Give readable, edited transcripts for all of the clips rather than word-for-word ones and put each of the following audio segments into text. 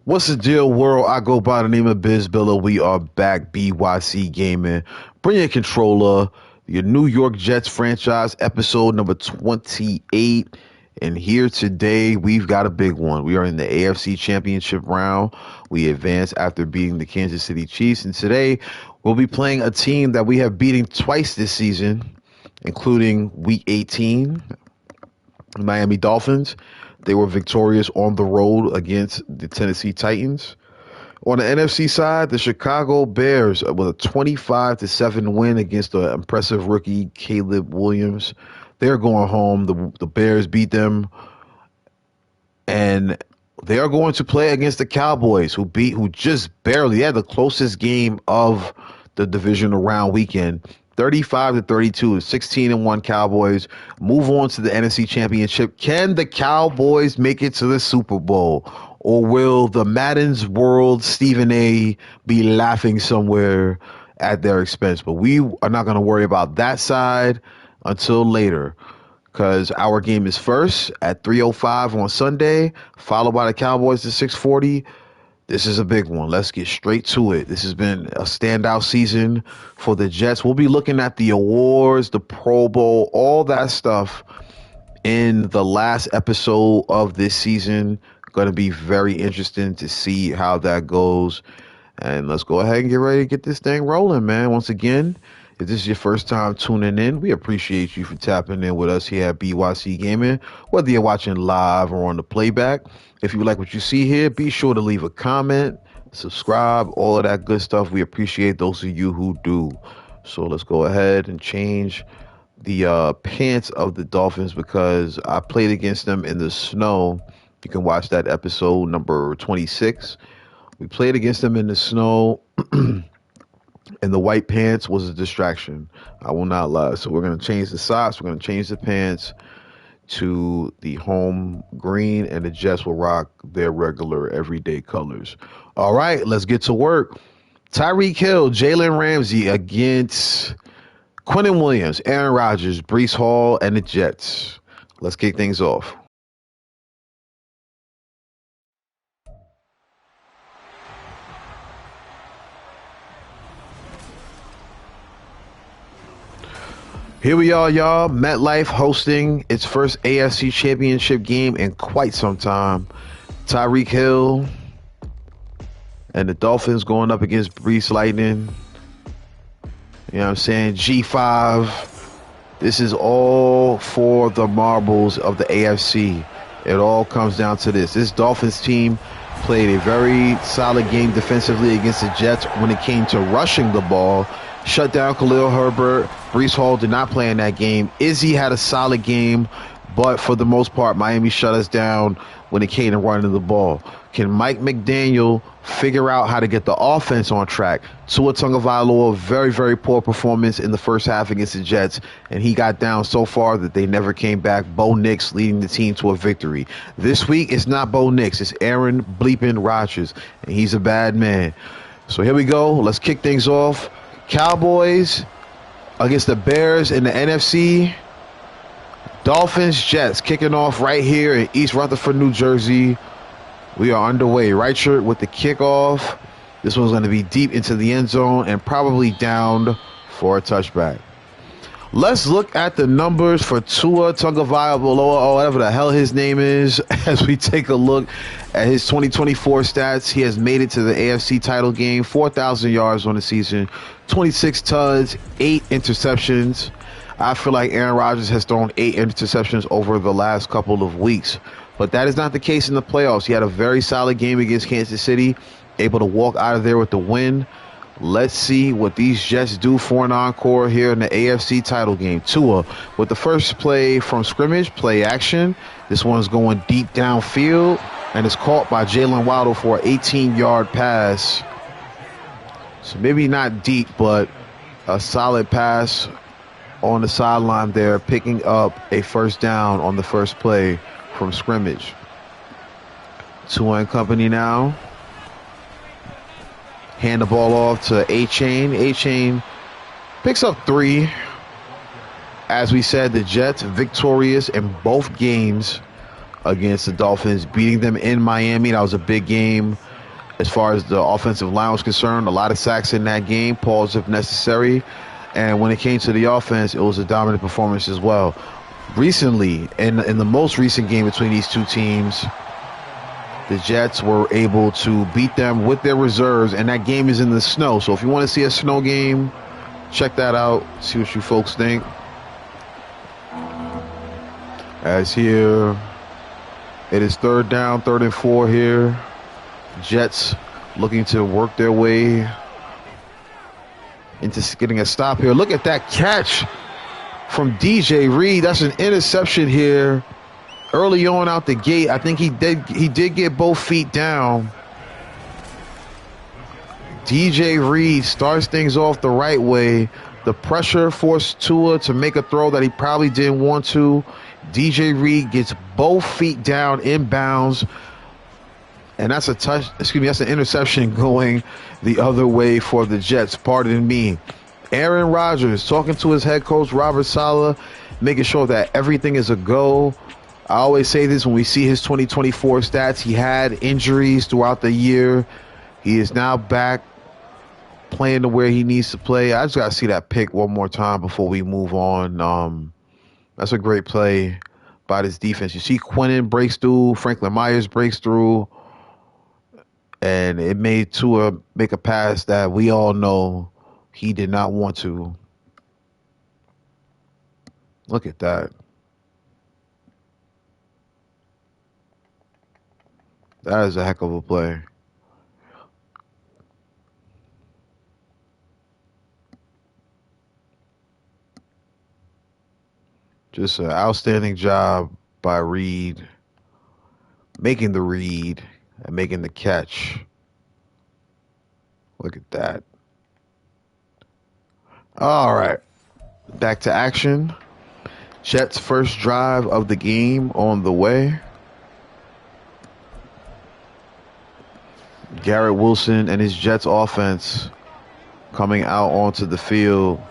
What's the deal, world? I go by the name of Biz Billa. We are back, BYC Gaming. Bring your controller, your New York Jets franchise, episode number 28. And here today, we've got a big one. We are in the AFC Championship round. We advance after beating the Kansas City Chiefs. And today, we'll be playing a team that we have beaten twice this season, including Week 18, the Miami Dolphins. They were victorious on the road against the Tennessee Titans. On the NFC side, the Chicago Bears with a 25-7 win against the impressive rookie Caleb Williams. They're going home. The Bears beat them, and they are going to play against the Cowboys, who just barely had the closest game of the divisional round weekend. 35-32, 16-1 Cowboys move on to the NFC Championship. Can the Cowboys make it to the Super Bowl, or will the Madden's world Stephen A be laughing somewhere at their expense? But we are not going to worry about that side until later, because our game is first at 3:05 on Sunday, followed by the Cowboys at 6:40. This is a big one. Let's get straight to it. This has been a standout season for the Jets. We'll be looking at the awards, the Pro Bowl, all that stuff in the last episode of this season. Going to be very interesting to see how that goes. And let's go ahead and get ready to get this thing rolling, man. Once again, if this is your first time tuning in, we appreciate you for tapping in with us here at BYC Gaming, whether you're watching live or on the playback. If you like what you see here, be sure to leave a comment, subscribe, all of that good stuff. We appreciate those of you who do. So let's go ahead and change the pants of the Dolphins, because I played against them in the snow. You can watch that episode number 26. We played against them in the snow, and the white pants was a distraction. I will not lie. So we're going to change the socks. We're going to change the pants to the home green, and the Jets will rock their regular everyday colors. All right, let's get to work. Tyreek Hill, Jalen Ramsey against Quinnen Williams, Aaron Rodgers, Breece Hall, and the Jets. Let's kick things off. Here we are, y'all. MetLife hosting its first AFC Championship game in quite some time. Tyreek Hill and the Dolphins going up against Breece Lightning. You know what I'm saying? G5. This is all for the marbles of the AFC. It all comes down to this. This Dolphins team played a very solid game defensively against the Jets when it came to rushing the ball. Shut down Khalil Herbert. Breece Hall did not play in that game. Izzy had a solid game, but for the most part, Miami shut us down when it came to running the ball. Can Mike McDaniel figure out how to get the offense on track? Tua Tagovailoa, very, very poor performance in the first half against the Jets, and he got down so far that they never came back. Bo Nix leading the team to a victory. This week, it's not Bo Nix. It's Aaron bleeping Rodgers, and he's a bad man. So here we go. Let's kick things off. Cowboys against the Bears in the NFC. Dolphins, Jets kicking off right here in East Rutherford, New Jersey. We are underway. Right shirt with the kickoff. This one's going to be deep into the end zone and probably downed for a touchback. Let's look at the numbers for Tua Tagovailoa, or whatever the hell his name is, as we take a look at his 2024 stats. He has made it to the AFC title game, 4,000 yards on the season, 26 tuds, 8 interceptions. I feel like Aaron Rodgers has thrown 8 interceptions over the last couple of weeks, but that is not the case in the playoffs. He had a very solid game against Kansas City, able to walk out of there with the win. Let's see what these Jets do for an encore here in the AFC title game. Tua with the first play from scrimmage, play action. This one's going deep downfield, and it's caught by Jalen Waddle for an 18-yard pass. So maybe not deep, but a solid pass on the sideline there, picking up a first down on the first play from scrimmage. Tua and company now. Hand the ball off to A-Chain. A-Chain picks up 3. As we said, the Jets victorious in both games against the Dolphins, beating them in Miami. That was a big game. as far as the offensive line was concerned. A lot of sacks in that game, pause if necessary. And when it came to the offense, it was a dominant performance as well. Recently, in the most recent game between these two teams, the Jets were able to beat them with their reserves, and that game is in the snow. So if you want to see a snow game, check that out. See what you folks think. As here, it is 3rd down, 3rd and 4 here. Jets looking to work their way into getting a stop here. Look at that catch from DJ Reed. That's an interception here early on out the gate. I think he did get both feet down. DJ Reed starts things off the right way. The pressure forced Tua to make a throw that he probably didn't want to. DJ Reed gets both feet down inbounds. And that's that's an interception going the other way for the Jets. Pardon me. Aaron Rodgers talking to his head coach, Robert Saleh, making sure that everything is a go. I always say this when we see his 2024 stats. He had injuries throughout the year. He is now back playing to where he needs to play. I just got to see that pick one more time before we move on. That's a great play by this defense. You see Quinnen breaks through, Franklin Myers breaks through, and it made Tua make a pass that we all know he did not want to. Look at that. That is a heck of a play. Just an outstanding job by Reed, making the read and making the catch. Look at that. All right, back to action. Jets' first drive of the game on the way. Garrett Wilson and his Jets offense coming out onto the field,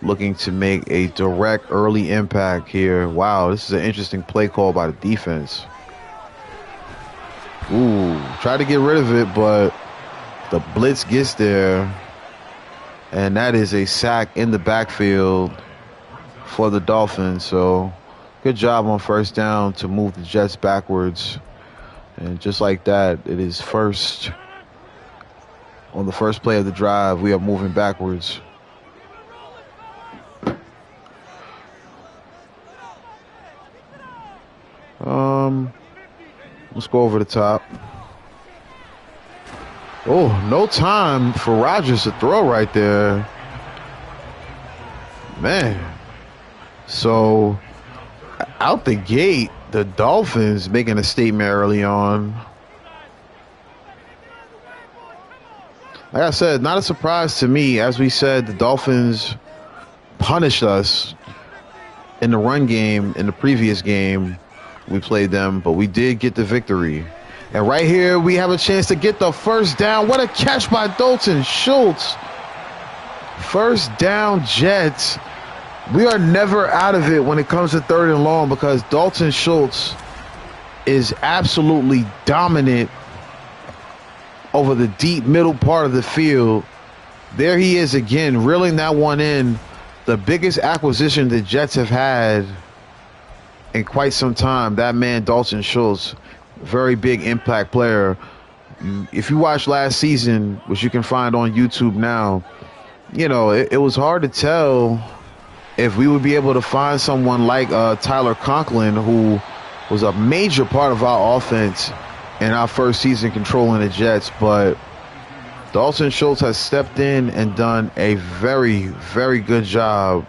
looking to make a direct early impact here. Wow, this is an interesting play call by the defense. Ooh, try to get rid of it, but the blitz gets there. And that is a sack in the backfield for the Dolphins. So good job on first down to move the Jets backwards. And just like that, it is first. On the first play of the drive, we are moving backwards. Let's go over the top. Oh, no time for Rodgers to throw right there. Man. So, out the gate, the Dolphins making a statement early on. Like I said, not a surprise to me. As we said, the Dolphins punished us in the run game in the previous game. We played them, but we did get the victory. And right here, we have a chance to get the first down. What a catch by Dalton Schultz. First down, Jets. We are never out of it when it comes to 3rd and long because Dalton Schultz is absolutely dominant over the deep middle part of the field. There he is again, reeling that one in. The biggest acquisition the Jets have had in quite some time. That man, Dalton Schultz, very big impact player. If you watched last season, which you can find on YouTube now, you know, it was hard to tell if we would be able to find someone like Tyler Conklin, who was a major part of our offense in our first season controlling the Jets. But Dalton Schultz has stepped in and done a very, very good job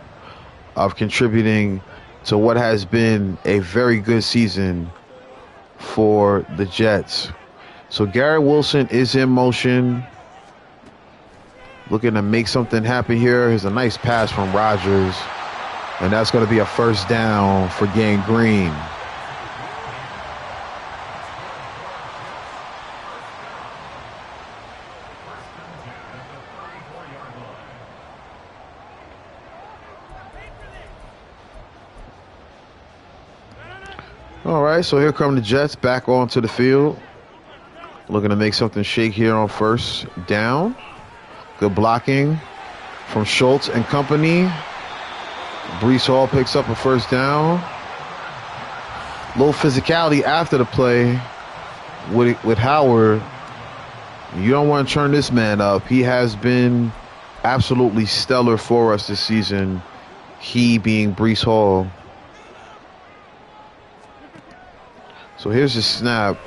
of contributing to what has been a very good season for the Jets. So Garrett Wilson is in motion, looking to make something happen here. Here's a nice pass from Rodgers, and that's going to be a first down for Gang Green. All right, so here come the Jets back onto the field. Looking to make something shake here on first down. Good blocking from Schultz and company. Breece Hall picks up a first down. Little physicality after the play with Howard. You don't want to turn this man up. He has been absolutely stellar for us this season. He being Breece Hall. So here's the snap.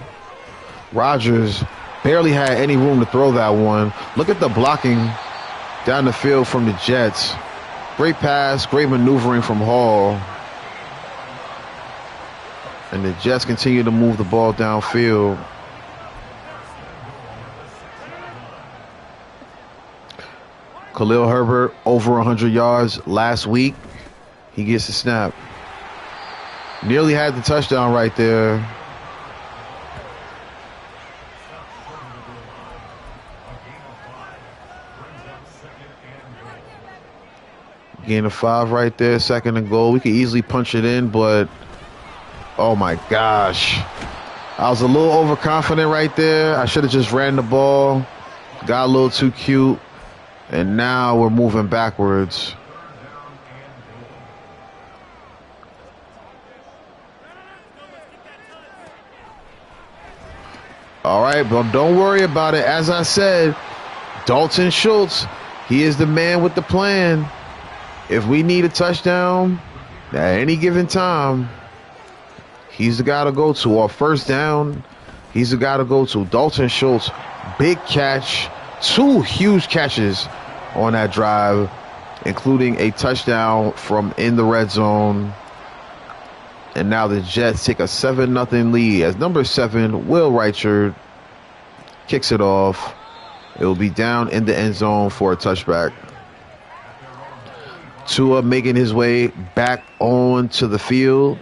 Rodgers barely had any room to throw that one. Look at the blocking down the field from the Jets. Great pass, great maneuvering from Hall. And the Jets continue to move the ball downfield. Khalil Herbert over 100 yards last week. He gets the snap. Nearly had the touchdown right there. Gain of 5 right there, 2nd and goal. We could easily punch it in, but oh my gosh. I was a little overconfident right there. I should have just ran the ball. Got a little too cute. And now we're moving backwards. All right, but don't worry about it. As I said, Dalton Schultz, he is the man with the plan. If we need a touchdown at any given time, he's the guy to go to. Or first down, he's the guy to go to. Dalton Schultz, big catch, 2 huge catches on that drive, including a touchdown from in the red zone. And now the Jets take a 7-0 lead as number 7, Will Reichard, kicks it off. It will be down in the end zone for a touchback. Tua making his way back onto the field.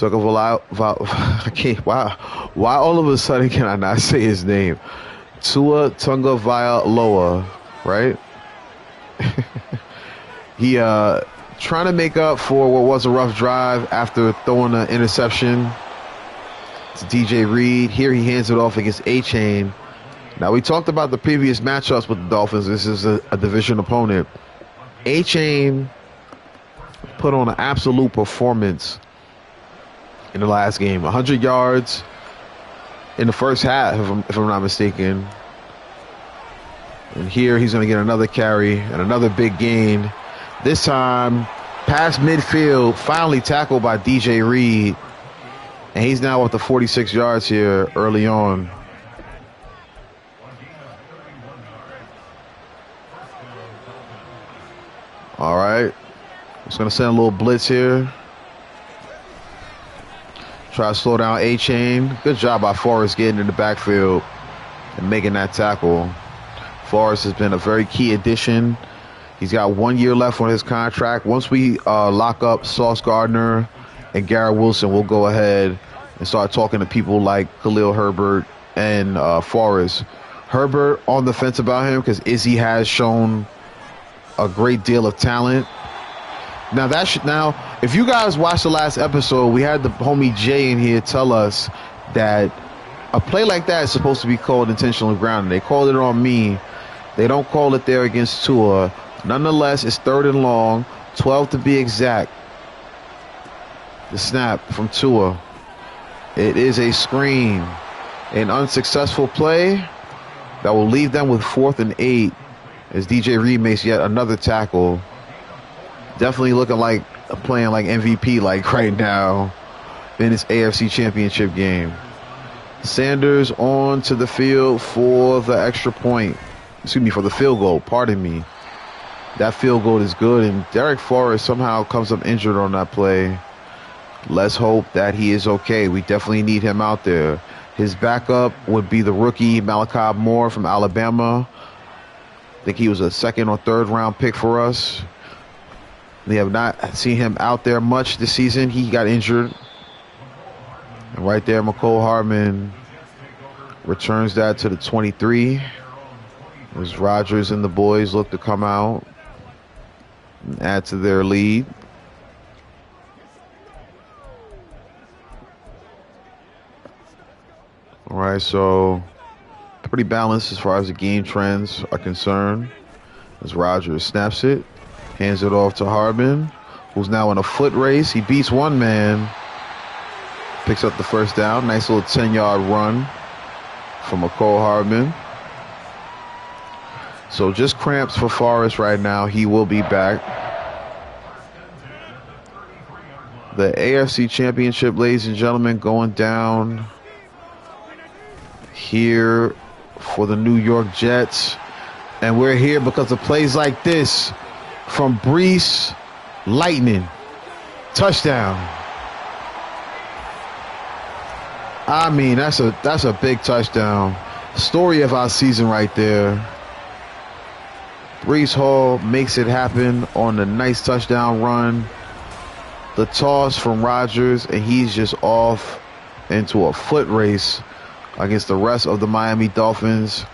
I can't. Wow. Why all of a sudden can I not say his name? Tua Tagovailoa, right? He trying to make up for what was a rough drive after throwing an interception to DJ Reed. Here he hands it off against A-Chain. Now, we talked about the previous matchups with the Dolphins. This is a division opponent. A-Chain put on an absolute performance in the last game. 100 yards in the first half, if I'm not mistaken. And here he's going to get another carry and another big gain. This time, past midfield, finally tackled by DJ Reed. And he's now up to 46 yards here early on. All right. Just going to send a little blitz here. Try to slow down A-Chain. Good job by Forrest getting in the backfield and making that tackle. Forrest has been a very key addition. He's got 1 year left on his contract. Once we lock up Sauce Gardner and Garrett Wilson, we'll go ahead and start talking to people like Khalil Herbert and Forrest. Herbert on the fence about him because Izzy has shown a great deal of talent. Now, if you guys watched the last episode, we had the homie Jay in here tell us that a play like that is supposed to be called intentional grounding. They called it on me. They don't call it there against Tua. Nonetheless, it's 3rd and long, 12 to be exact. The snap from Tua. It is a screen. An unsuccessful play that will leave them with 4th and 8 as DJ Reed makes yet another tackle. Definitely looking like playing like MVP like right now in this AFC Championship game. Sanders on to the field for the extra point. Excuse me, for the field goal. Pardon me. That field goal is good, and Derek Forrest somehow comes up injured on that play. Let's hope that he is okay. We definitely need him out there. His backup would be the rookie Malachi Moore from Alabama. I think he was a 2nd or 3rd round pick for us. We have not seen him out there much this season. He got injured. And right there, McCole Hardman returns that to the 23. As Rodgers and the boys look to come out and add to their lead. right, so pretty balanced as far as the game trends are concerned. As Rodgers snaps it, hands it off to Hardman, who's now in a foot race. He beats one man, picks up the first down. Nice little 10-yard run from McCole Hardman. So just cramps for Forrest right now. He will be back. The AFC Championship, ladies and gentlemen, going down here for the New York Jets. And we're here because of plays like this from Brees. Lightning. Touchdown. I mean, that's a big touchdown. Story of our season right there. Brees Hall makes it happen on the nice touchdown run. The toss from Rodgers, and he's just off into a foot race against the rest of the Miami Dolphins.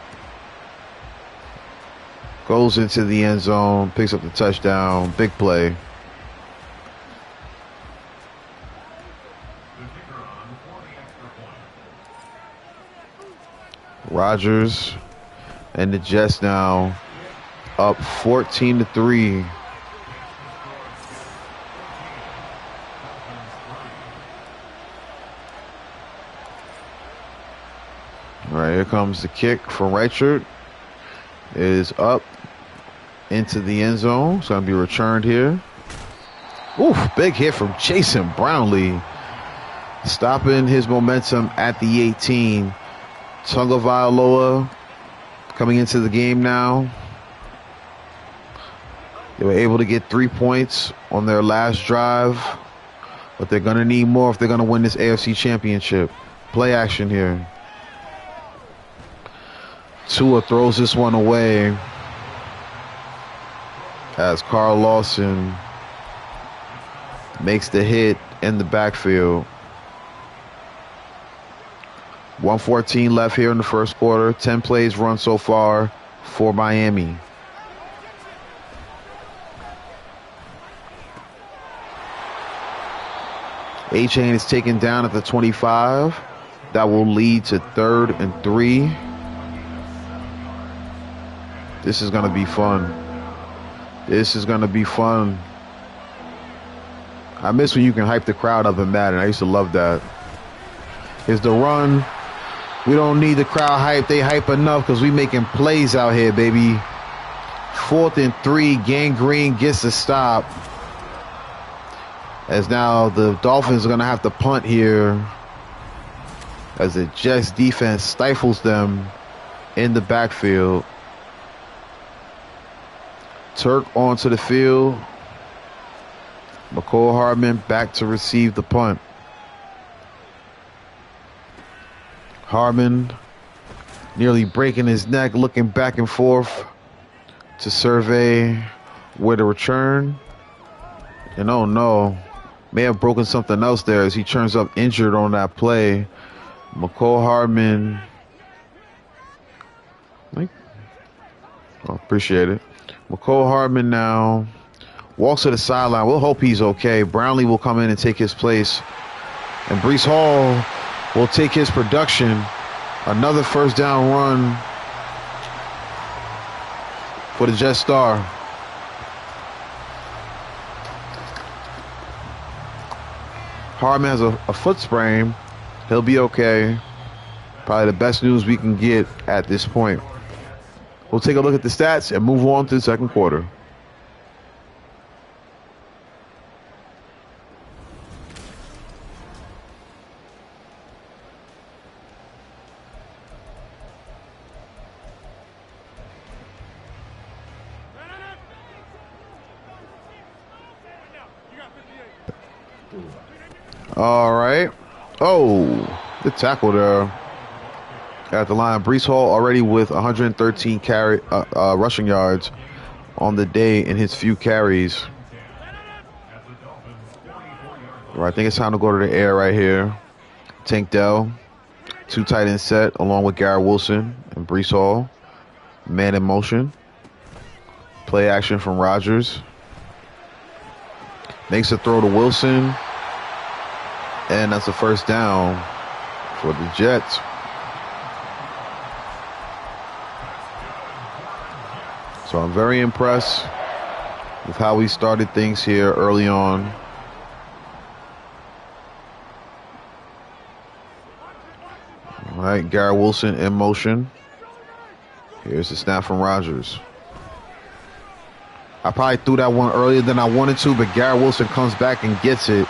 Goes into the end zone, picks up the touchdown. Big play. Rodgers and the Jets now up 14-3. All right, here comes the kick from Reichert. It is up into the end zone. It's going to be returned here. Oof, big hit from Jason Brownlee. Stopping his momentum at the 18. Tunga Vailoa coming into the game now. They were able to get 3 points on their last drive, but they're going to need more if they're going to win this AFC Championship. Play action here. Tua throws this one away as Carl Lawson makes the hit in the backfield. 1:14 left here in the first quarter. 10 plays run so far for Miami. A-Chain is taken down at the 25. That will lead to 3rd and 3. This is going to be fun. This is going to be fun. I miss when you can hype the crowd up in Madden. I used to love that. Here's the run. We don't need the crowd hype. They hype enough because we making plays out here, baby. 4th and 3. Gangrene gets a stop. As now the Dolphins are going to have to punt here as the Jets defense stifles them in the backfield. Turk onto the field. McCole Hardman back to receive the punt. Hardman nearly breaking his neck, looking back and forth to survey where to return. And oh no, may have broken something else there as he turns up injured on that play. McCole Hardman. Appreciate it. McCole Hardman now walks to the sideline. We'll hope he's okay. Brownlee will come in and take his place. And Brees Hall will take his production. Another first down run for the Jet Star. Hardman has a foot sprain. He'll be okay. Probably the best news we can get at this point. We'll take a look at the stats and move on to the second quarter. All right. Oh, the tackle there at the line. Brees Hall already with 113 rushing yards on the day in his few carries. All right, I think it's time to go to the air right here. Tank Dell, 2 tight end set along with Garrett Wilson and Brees Hall. Man in motion. Play action from Rodgers. Makes a throw to Wilson. And that's a first down for the Jets. So I'm very impressed with how we started things here early on. All right, Garrett Wilson in motion. Here's the snap from Rodgers. I probably threw that one earlier than I wanted to, but Garrett Wilson comes back and gets it.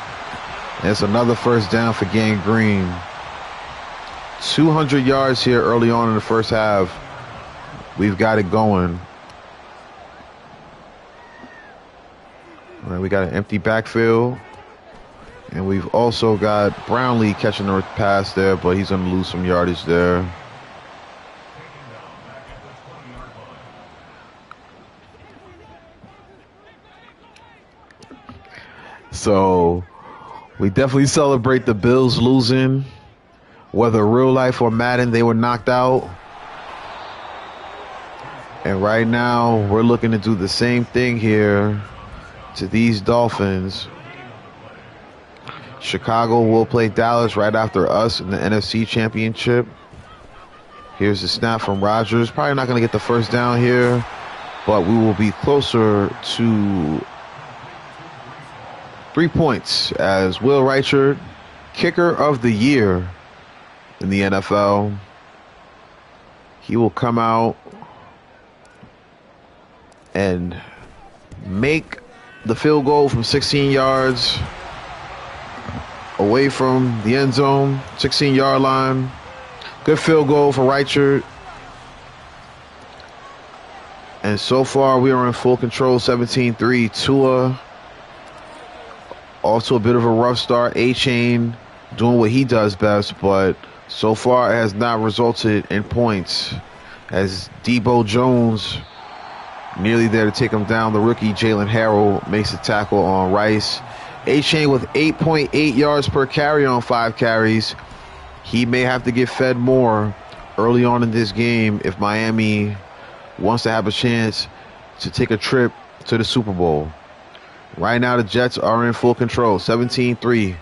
And it's another first down for Gang Green. 200 yards here early on in the first half. We've got it going. All right, we got an empty backfield. And we've also got Brownlee catching the pass there, but he's going to lose some yardage there. So we definitely celebrate the Bills losing. Whether real life or Madden, they were knocked out. And right now, we're looking to do the same thing here to these Dolphins. Chicago will play Dallas right after us in the NFC Championship. Here's the snap from Rodgers. Probably not going to get the first down here, but we will be closer to 3 points as Will Reichard, kicker of the year in the NFL. He will come out and make the field goal from 16 yards away from the end zone, 16-yard line. Good field goal for Reichard. And so far, we are in full control, 17-3. Tua, also a bit of a rough start. A-Chain doing what he does best, but so far it has not resulted in points. As Debo Jones nearly there to take him down, the rookie Jalen Harrell makes a tackle on Rice. A-Chain with 8.8 yards per carry on 5 carries. He may have to get fed more early on in this game if Miami wants to have a chance to take a trip to the Super Bowl. Right now, the Jets are in full control, 17-3.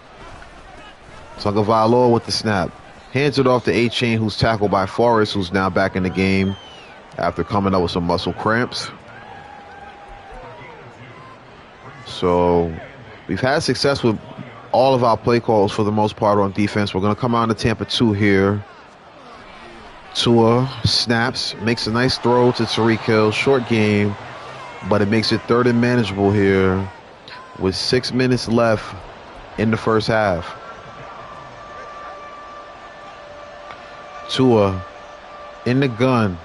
Tagovailoa with the snap. Hands it off to A-Chain, who's tackled by Forrest, who's now back in the game after coming up with some muscle cramps. So we've had success with all of our play calls for the most part on defense. We're going to come on to Tampa 2 here. Tua snaps, makes a nice throw to Tyreek Hill. Short game, but it makes it 3rd and manageable here with 6 minutes left in the first half. Tua in the gun.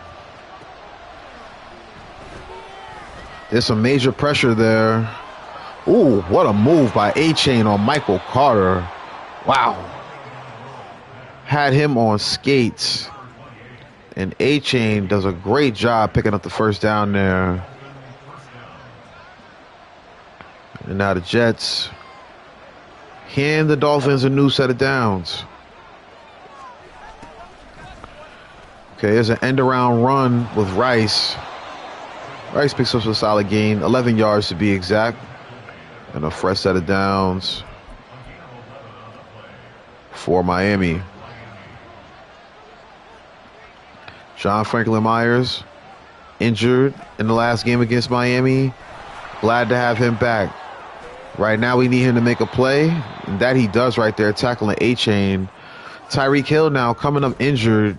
There's some major pressure there. Ooh, what a move by A-Chain on Michael Carter. Wow. Had him on skates. And A-Chain does a great job picking up the first down there. And now the Jets hand the Dolphins a new set of downs. Okay, there's an end-around run with Rice. Rice picks up a solid gain, 11 yards to be exact. And a fresh set of downs for Miami. John Franklin Myers, injured in the last game against Miami. Glad to have him back. Right now we need him to make a play, and that he does right there, tackling A-Chain. Tyreek Hill now coming up injured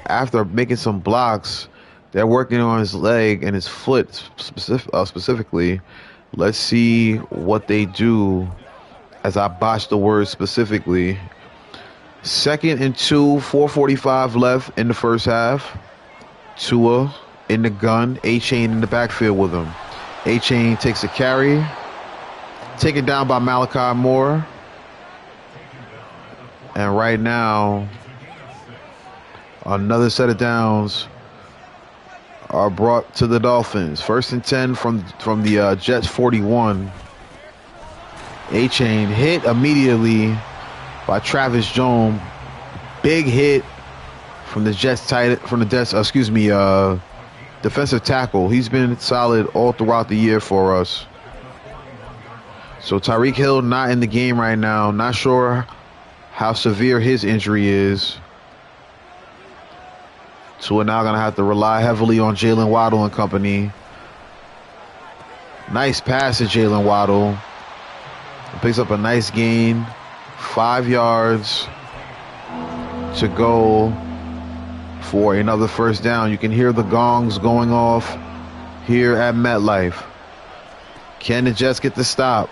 after making some blocks. They're working on his leg and his foot specifically. Let's see what they do as I botch the word specifically. 2nd and 2, 4:45 left in the first half. Tua in the gun, A-Chain in the backfield with him. A-Chain takes a carry. Taken down by Malachi Moore. And right now, another set of downs are brought to the Dolphins. 1st and 10 from the Jets 41. A-Chain hit immediately by Travis Jones. Big hit from the Jets defensive tackle. He's been solid all throughout the year for us. So Tyreek Hill not in the game right now. Not sure how severe his injury is. So we're now going to have to rely heavily on Jalen Waddle and company. Nice pass to Jalen Waddle. Picks up a nice gain. 5 yards to go for another first down. You can hear the gongs going off here at MetLife. Can the Jets get the stop?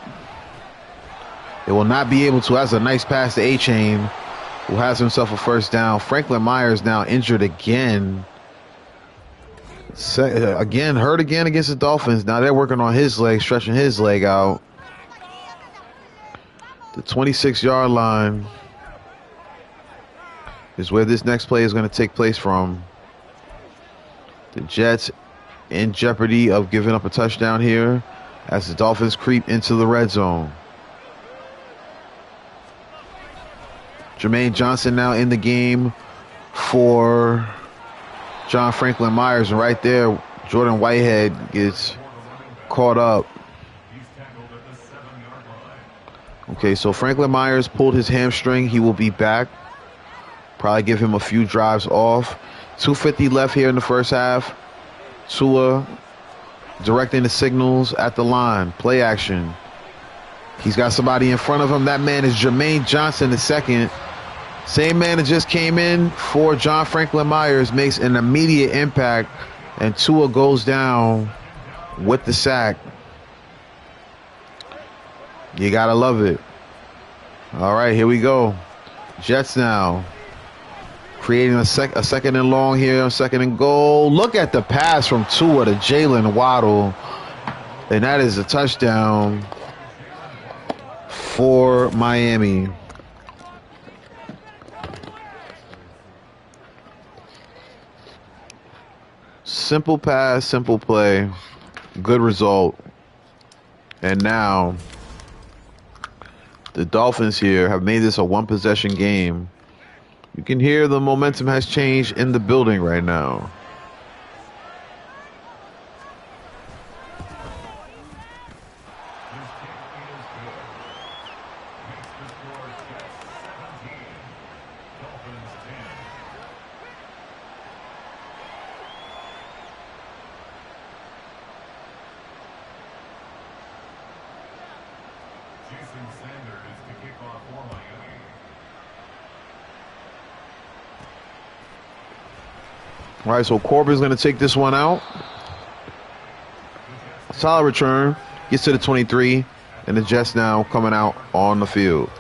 They will not be able to. That's a nice pass to A-Chain, who has himself a first down. Franklin Myers now injured again. Again, hurt again against the Dolphins. Now they're working on his leg, stretching his leg out. The 26-yard line is where this next play is going to take place from. The Jets in jeopardy of giving up a touchdown here as the Dolphins creep into the red zone. Jermaine Johnson now in the game for John Franklin Myers. And right there, Jordan Whitehead gets caught up. Okay, so Franklin Myers pulled his hamstring. He will be back. Probably give him a few drives off. 2:50 left here in the first half. Tua directing the signals at the line. Play action. He's got somebody in front of him. That man is Jermaine Johnson, the second. Same man that just came in for John Franklin Myers makes an immediate impact, and Tua goes down with the sack. You gotta love it. All right, here we go. Jets now creating a second and long here, second and goal. Look at the pass from Tua to Jalen Waddle, and that is a touchdown for Miami. Simple pass, simple play, good result. And now the Dolphins here have made this a one-possession game. You can hear the momentum has changed in the building right now. All right, so Corbin's going to take this one out. Solid return. Gets to the 23, and the Jets now coming out on the field.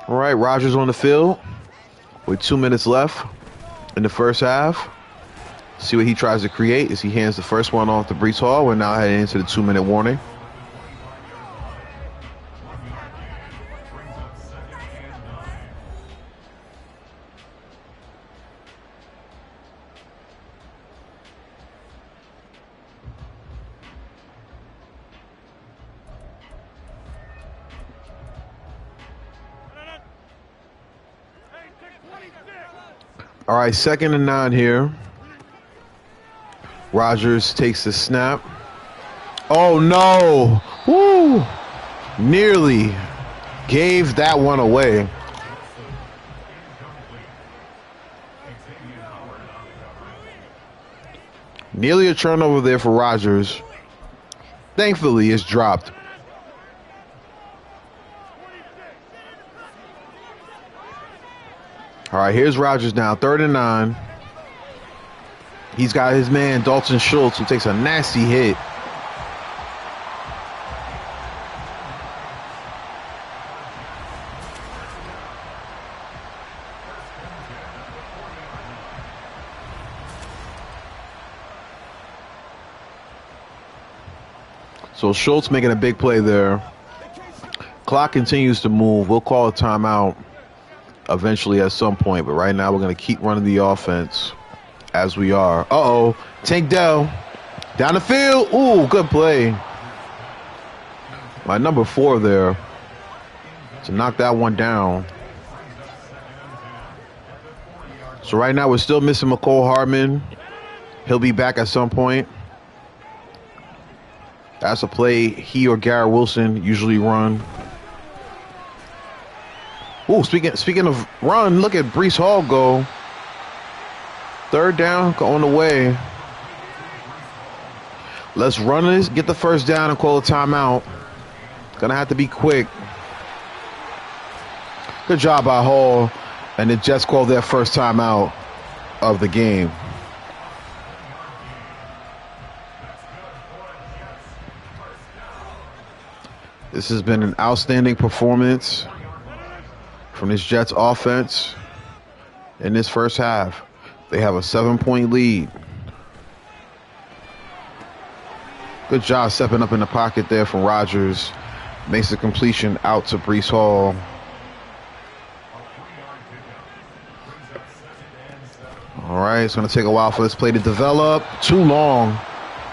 All right, Rodgers on the field with 2 minutes left in the first half. See what he tries to create as he hands the first one off to Breece Hall. We're now heading into the 2-minute warning. All right, 2nd and 9 here. Rodgers takes the snap. Oh, no. Woo. Nearly gave that one away. Nearly a turnover there for Rodgers. Thankfully, it's dropped. All right, here's Rodgers now, 3rd and 9. He's got his man, Dalton Schultz, who takes a nasty hit. So Schultz making a big play there. Clock continues to move. We'll call a timeout eventually at some point, but right now we're going to keep running the offense as we are. Uh-oh. Tank Dell down the field. Ooh, good play. My number 4 there to knock that one down. So right now we're still missing McCole Hardman. He'll be back at some point. That's a play he or Garrett Wilson usually run. Ooh, speaking of run, look at Breece Hall go. Third down on the way. Let's run this, get the first down, and call a timeout. Gonna have to be quick. Good job by Hall. And the Jets called their first timeout of the game. This has been an outstanding performance from this Jets offense in this first half. They have a 7-point lead. Good job stepping up in the pocket there from Rodgers. Makes the completion out to Breece Hall. All right, it's going to take a while for this play to develop. Too long.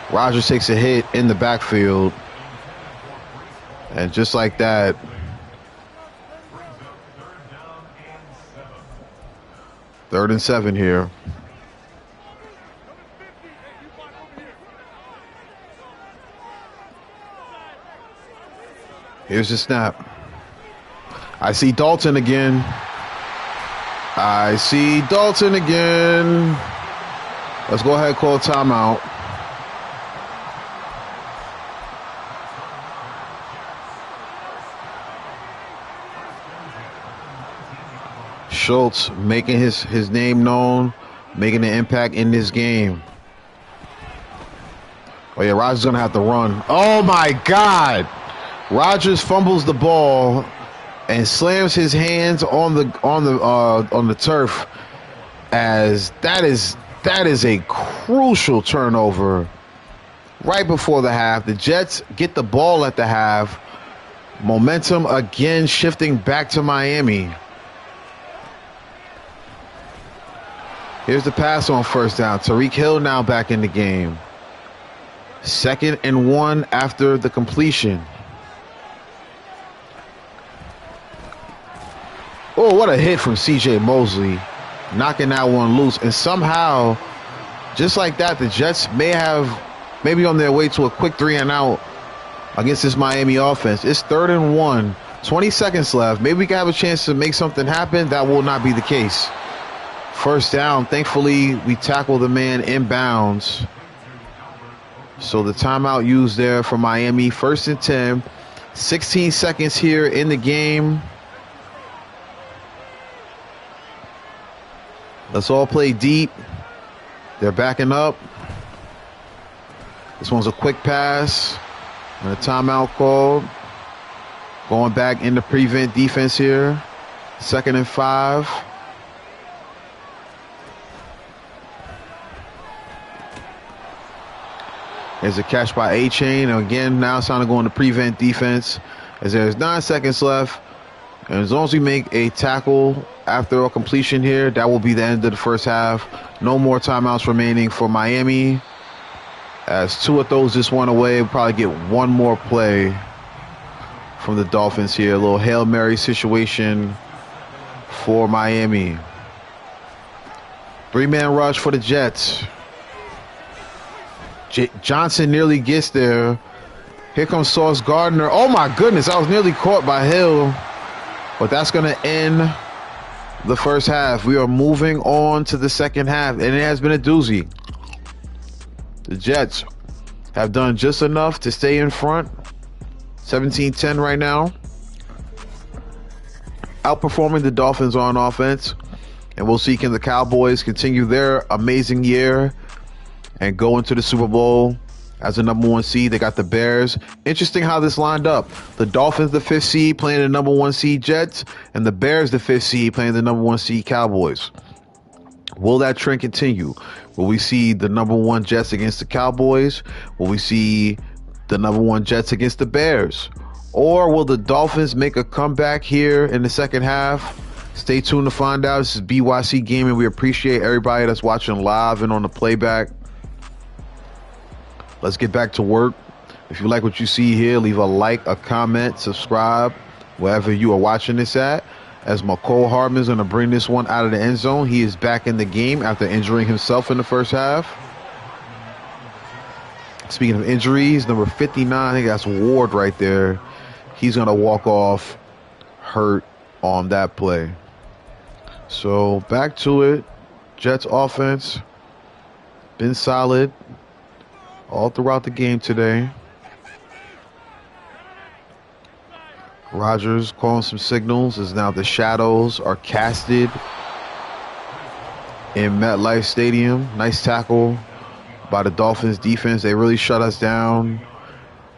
Rodgers takes a hit in the backfield. And just like that, third and 7 here. Here's the snap. I see Dalton again. Let's go ahead and call a timeout. Schultz making his name known, making an impact in this game. Oh yeah, Rodgers gonna have to run. Oh my God! Rodgers fumbles the ball and slams his hands on the turf, as that is a crucial turnover right before the half. The Jets get the ball at the half. Momentum again shifting back to Miami. Here's the pass on first down. Tyreek Hill now back in the game. 2nd and 1 after the completion. Oh, what a hit from C.J. Mosley, knocking that one loose. And somehow, just like that, the Jets may be on their way to a quick 3-and-out against this Miami offense. It's 3rd and 1, 20 seconds left. Maybe we can have a chance to make something happen. That will not be the case. First down. Thankfully, we tackle the man inbounds. So the timeout used there for Miami. 1st and 10. 16 seconds here in the game. Let's all play deep. They're backing up. This one's a quick pass. And a timeout called. Going back into prevent defense here. 2nd and 5. There's a catch by A-Chain. And again, now it's time to go into prevent defense, as there's 9 seconds left. And as long as we make a tackle after a completion here, that will be the end of the first half. No more timeouts remaining for Miami, as 2 of those just went away. We'll probably get one more play from the Dolphins here. A little Hail Mary situation for Miami. 3-man rush for the Jets. Johnson nearly gets there. Here comes Sauce Gardner. Oh my goodness, I was nearly caught by Hill. But that's going to end the first half. We are moving on to the second half, and it has been a doozy. The Jets have done just enough to stay in front. 17-10 right now. Outperforming the Dolphins on offense. And we'll see, can the Cowboys continue their amazing year and go into the Super Bowl as the number 1 seed. They got the Bears. Interesting how this lined up. The Dolphins, the 5th seed, playing the number 1 seed Jets, and the Bears, the 5th seed, playing the number 1 seed Cowboys. Will that trend continue? Will we see the number 1 Jets against the Cowboys? Will we see the number 1 Jets against the Bears? Or will the Dolphins make a comeback here in the second half? Stay tuned to find out. This is BYC Gaming. We appreciate everybody that's watching live and on the playback. Let's get back to work. If you like what you see here, leave a like, a comment, subscribe, wherever you are watching this at. As McCole Hardman's going to bring this one out of the end zone. He is back in the game after injuring himself in the first half. Speaking of injuries, number 59, I think that's Ward right there. He's going to walk off hurt on that play. So back to it. Jets offense been solid all throughout the game today. Rodgers calling some signals as now the shadows are casted in MetLife Stadium. Nice tackle by the Dolphins defense. They really shut us down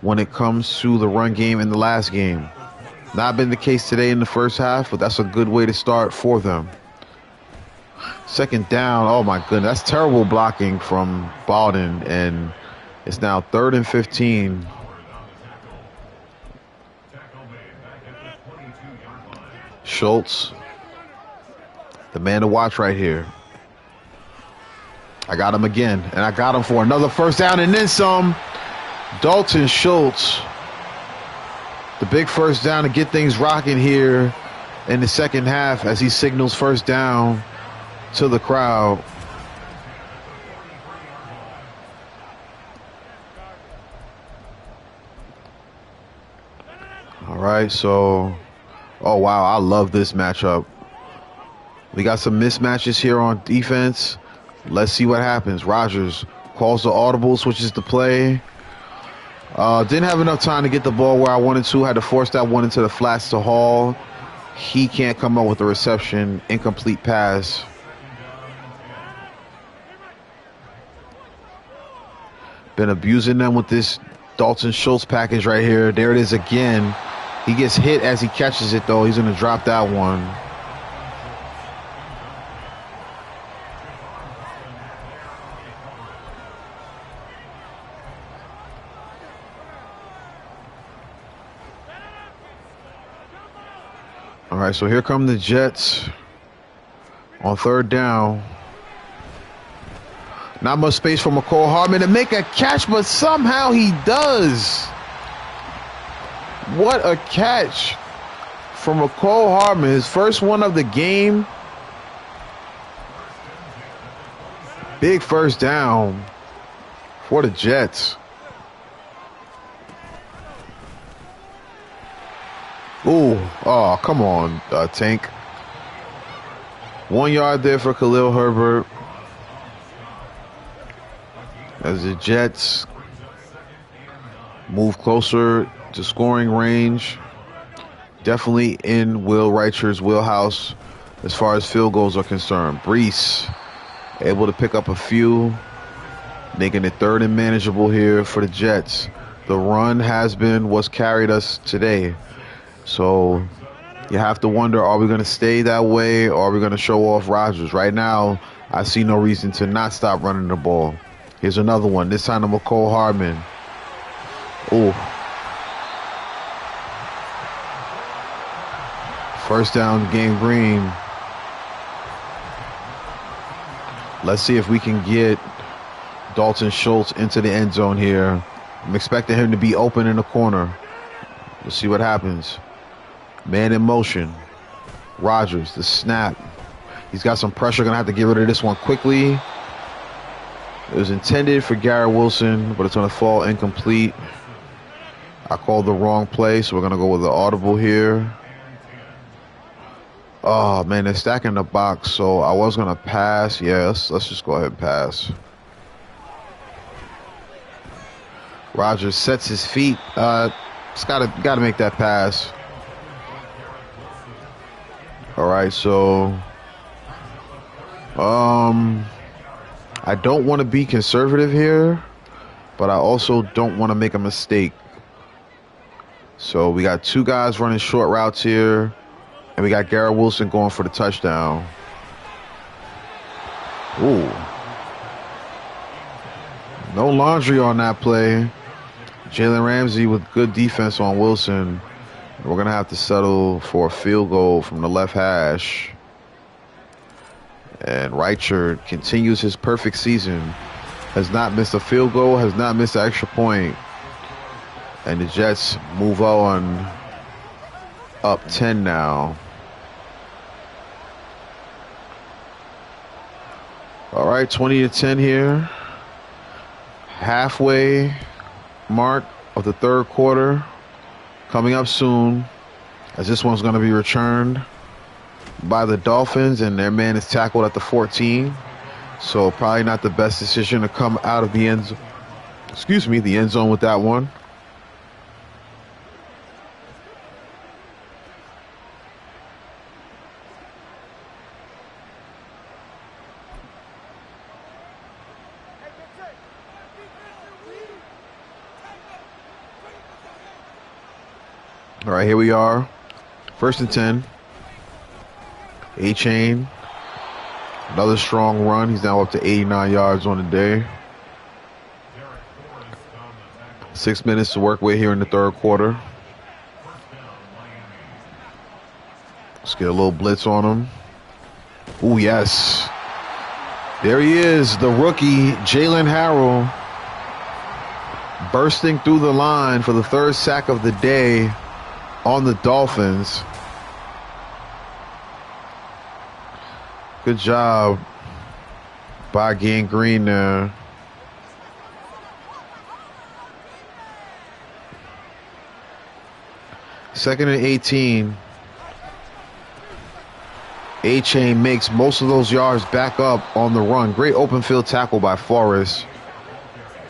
when it comes to the run game in the last game. Not been the case today in the first half, but that's a good way to start for them. Second down, oh my goodness, that's terrible blocking from Baldwin, and it's now 3rd and 15. Schultz, the man to watch right here. I got him again, and I got him for another first down and then some. Dalton Schultz, the big first down to get things rocking here in the second half as he signals first down to the crowd. All right, so, oh wow, I love this matchup. We got some mismatches here on defense. Let's see what happens. Rodgers calls the audible, switches the play. Didn't have enough time to get the ball where I wanted to. Had to force that one into the flats to Hall. He can't come up with the reception. Incomplete pass. Been abusing them with this Dalton Schultz package right here. There it is again. He gets hit as he catches it, though. He's going to drop that one. All right, so here come the Jets on third down. Not much space for McCole Hardman to make a catch, but somehow he does. What a catch from McCole Hardman. His first one of the game. Big first down for the Jets. Ooh, oh, come on, Tank. 1 yard there for Khalil Herbert. As the Jets move closer to scoring range. Definitely in Will Reicher's wheelhouse as far as field goals are concerned. Brees able to pick up a few, making it 3rd and manageable here for the Jets. The run has been what's carried us today. So you have to wonder, are we going to stay that way or are we going to show off Rodgers? Right now, I see no reason to not stop running the ball. Here's another one, this time to McCole Hardman. Ooh. First down, Game Green. Let's see if we can get Dalton Schultz into the end zone here. I'm expecting him to be open in the corner. Let's see what happens. Man in motion. Rodgers, the snap. He's got some pressure. Going to have to get rid of this one quickly. It was intended for Garrett Wilson, but it's going to fall incomplete. I called the wrong play, so we're going to go with the audible here. Oh, man, they're stacking the box, so I was going to pass. Yeah, let's just go ahead and pass. Rodgers sets his feet. Just got to make that pass. All right, so I don't want to be conservative here, but I also don't want to make a mistake. So we got 2 guys running short routes here, and we got Garrett Wilson going for the touchdown. Ooh. No laundry on that play. Jalen Ramsey with good defense on Wilson. We're going to have to settle for a field goal from the left hash. And Reicher continues his perfect season. Has not missed a field goal, has not missed an extra point. And the Jets move on up 10 now. All right, 20-10 here. halfway mark of the third quarter coming up soon, as this one's going to be returned by the Dolphins, and their man is tackled at the 14. So probably not the best decision to come out of the end zone with that one. All right, here we are. 1st and 10. A-Chain. Another strong run. He's now up to 89 yards on the day. 6 minutes to work with here in the third quarter. Let's get a little blitz on him. Oh, yes. There he is, the rookie, Jalen Harrell, bursting through the line for the 3rd sack of the day on the Dolphins. Good job by Gang Green there. Second and 18. A-Chain makes most of those yards back up on the run. Great open field tackle by Forrest.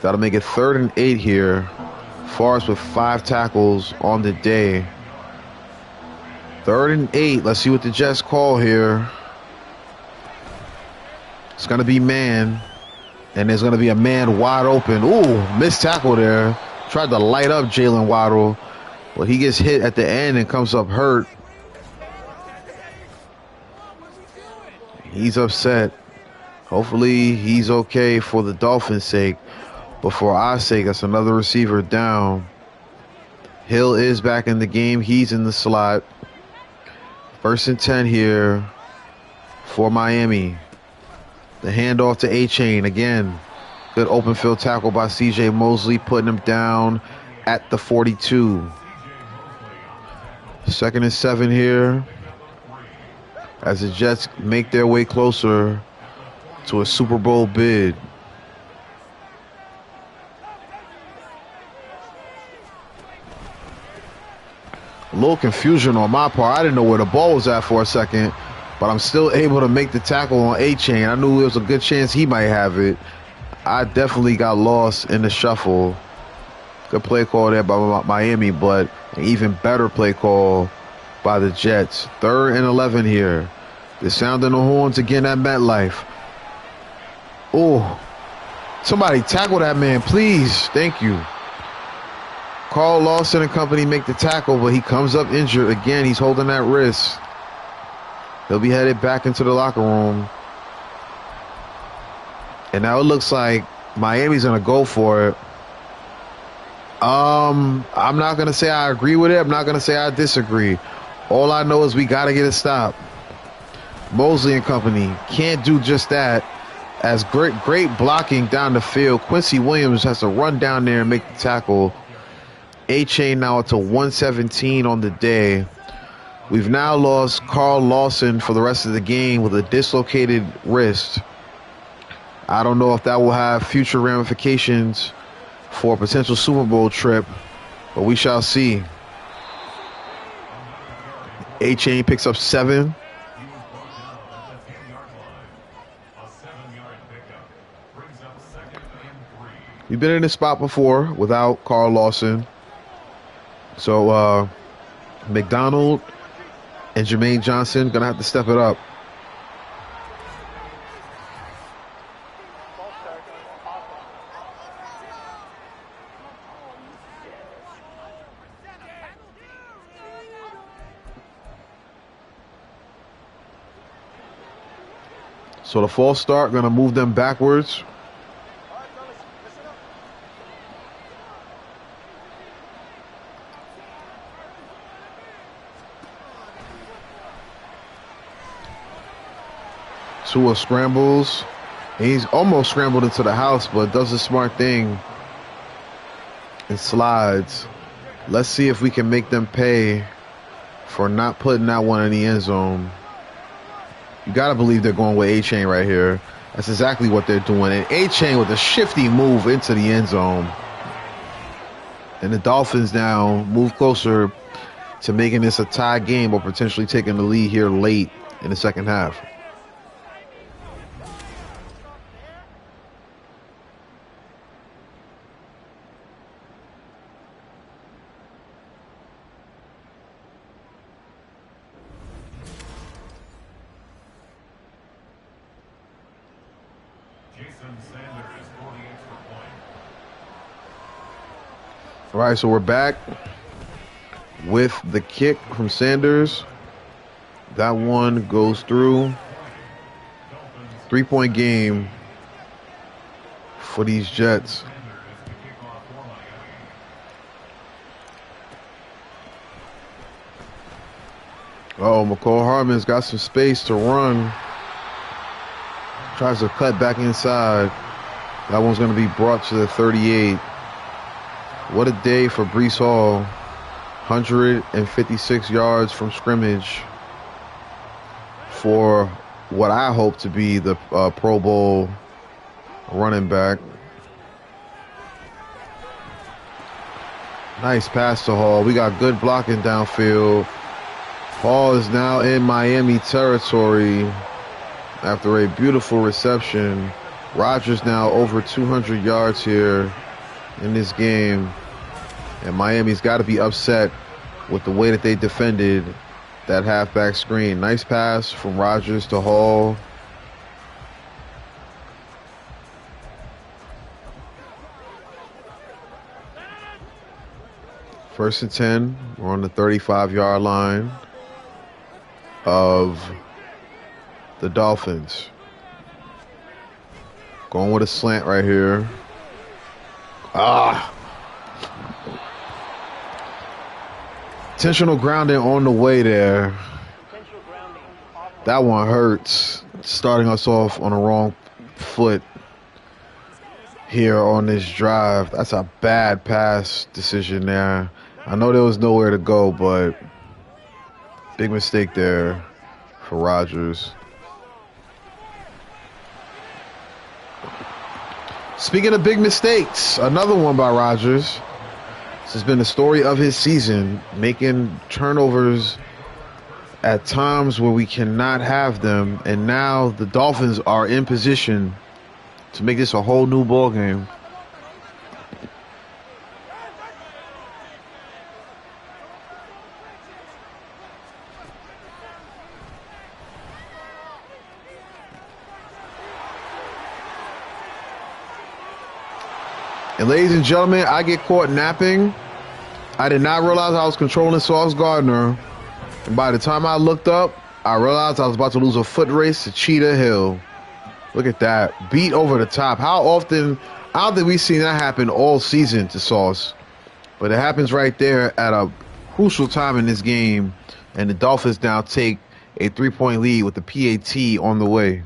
That'll make it 3rd and 8 here. Forrest with 5 tackles on the day. 3rd and 8. Let's see what the Jets call here. It's going to be man. And there's going to be a man wide open. Ooh, missed tackle there. Tried to light up Jalen Waddle, but he gets hit at the end and comes up hurt. He's upset. Hopefully he's okay for the Dolphins' sake. But for our sake, that's another receiver down. Hill is back in the game. He's in the slot. 1st and 10 here for Miami. The handoff to A-Chain again. Good open field tackle by C.J. Mosley, putting him down at the 42. 2nd and 7 here, as the Jets make their way closer to a Super Bowl bid. A little confusion on my part. I didn't know where the ball was at for a second, but I'm still able to make the tackle on A-Chain. I knew there was a good chance he might have it. I definitely got lost in the shuffle. Good play call there by Miami, but an even better play call by the Jets. 3rd and 11 here. They're sounding the horns again at MetLife. Oh, somebody tackle that man, please. Thank you. Carl Lawson and company make the tackle, but he comes up injured again. He's holding that wrist. He'll be headed back into the locker room. And now it looks like Miami's going to go for it. I'm not going to say I agree with it. I'm not going to say I disagree. All I know is we got to get a stop. Mosley and company can't do just that. As great blocking down the field. Quincy Williams has to run down there and make the tackle. A-Chain now up to 117 on the day. We've now lost Carl Lawson for the rest of the game with a dislocated wrist. I don't know if that will have future ramifications for a potential Super Bowl trip, but we shall see. A-Chain picks up 7. We've been in this spot before without Carl Lawson. So McDonald and Jermaine Johnson going to have to step it up. So the false start going to move them backwards. Tua scrambles. He's almost scrambled into the house, but does a smart thing and slides. Let's see if we can make them pay for not putting that one in the end zone. You got to believe they're going with A-Chain right here. That's exactly what they're doing. And A-Chain with a shifty move into the end zone. And the Dolphins now move closer to making this a tie game or potentially taking the lead here late in the second half. All right, so we're back with the kick from Sanders. That one goes through. 3-point game for these Jets. Oh, McCall Hardman's got some space to run. Tries to cut back inside. That one's going to be brought to the 38. What a day for Breece Hall. 156 yards from scrimmage for what I hope to be the Pro Bowl running back. Nice pass to Hall. We got good blocking downfield. Hall is now in Miami territory after a beautiful reception. Rodgers now over 200 yards here in this game. And Miami's got to be upset with the way that they defended that halfback screen. Nice pass from Rodgers to Hall. First and 10. We're on the 35-yard line of the Dolphins. Going with a slant right here. Intentional grounding on the way there. That one hurts. Starting us off on the wrong foot here on this drive. That's a bad pass decision there. I know there was nowhere to go, but big mistake there for Rodgers. Speaking of big mistakes, another one by Rodgers. This has been the story of his season, making turnovers at times where we cannot have them, and now the Dolphins are in position to make this a whole new ball game. And ladies and gentlemen, I get caught napping. I did not realize I was controlling Sauce Gardner. And by the time I looked up, I realized I was about to lose a foot race to Cheetah Hill. Look at that. Beat over the top. How often, I don't think we've seen that happen all season to Sauce. But it happens right there at a crucial time in this game. And the Dolphins now take a 3-point lead with the PAT on the way.